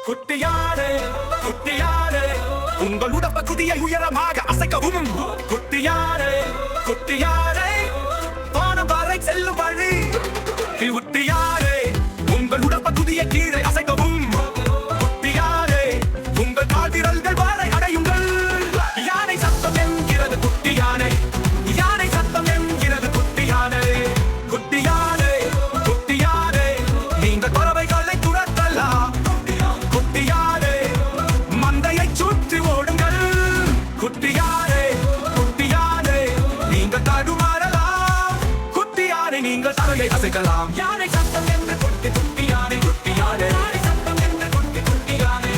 குட்டியானே குட்டியானே உங்கள் உடற்பகுதியை உயரமாக அசைக்கவும். குட்டியானே குட்டியானே வானம் வரை செல்லும் வழி. குட்டியானே உங்கள் உடற்பகுதியை கீழே அசைக்கவும். குட்டியானே உங்கள் கால் விரல்கள் வரை அடையுங்கள். யானை சத்தம் என்கிறது குட்டியானே, யானை சத்தம் என்கிறது குட்டியானே. குட்டியானே குட்டியானே நீங்கள் பறவைகளை துரத்தலாம். குட்டியானே மந்தையை சுற்றி ஓடுங்கள். குட்டியானே குட்டியானே நீங்கள் தடுமாறலாம். குட்டியானே நீங்கள் தரையை அசைக்கலாம். யானை சத்தம் என்று குட்டி குட்டியானே குட்டியானே யானை சத்தம் என்று குட்டி குட்டியானே.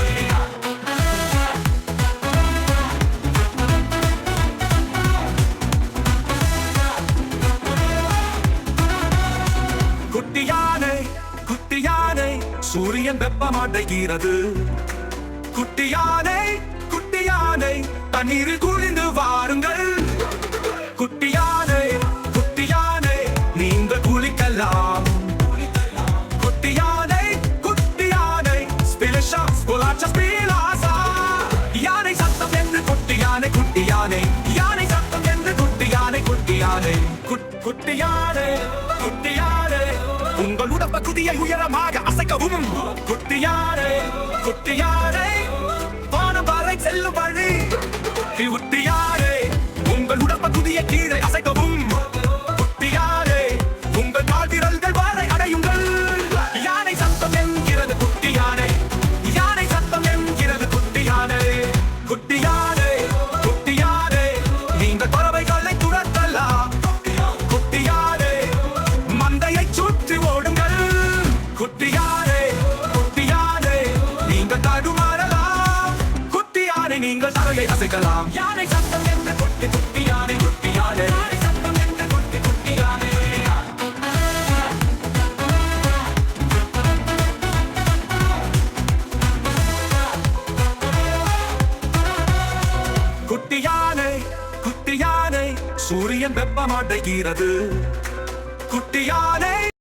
குட்டியானே குட்டியானே சூரியன் வெப்பமடைகிறது. குட்டியானே குட்டியானே தண்ணீரில் குளிந்து வாருங்கள். குட்டியானே குட்டியானே நீங்கள் குளிக்கலாம். குட்டியானே குட்டியானே ஸ்பிலஷா ஸ்போலாச்சா ஸ்பிலாசா. யானை சத்தம் என்று குட்டியானே குட்டியானே யானை சத்தம் என்று குட்டியானே குட்டியானே. குட்டியானே குட்டியானே உங்கள் உடற்பகுதியை உயரமாக அசைக்கவும். குட்டியானே குட்டியானே வானம் வரை செல்லும் வழி. குட்டியானே உங்கள் உடற்பகுதியை கீழே அசைக்கவும். குட்டியானே உங்கள் கால் விரல்கள் வரை அடையுங்கள். யானை சத்தம் என்கிறது குட்டியானே, யானை சத்தம் என்கிறது குட்டியானே. குட்டியானே குட்டியானே நீங்கள் பறவைகளை துரத்தலாம். குட்டியானே மந்தையை சுற்றி ஓடுங்கள். குட்டியானே குட்டியானே நீங்கள் தடுமாறலாம். குட்டியானே நீங்கள் தரையை அசைக்கலாம். யானை சத்தம் என்று குட்டி குட்டியானே குட்டியானே யானை சத்தம் என்று குட்டி குட்டியானே. குட்டியானே குட்டியானே சூரியன் வெப்பமடைகிறது. குட்டியானே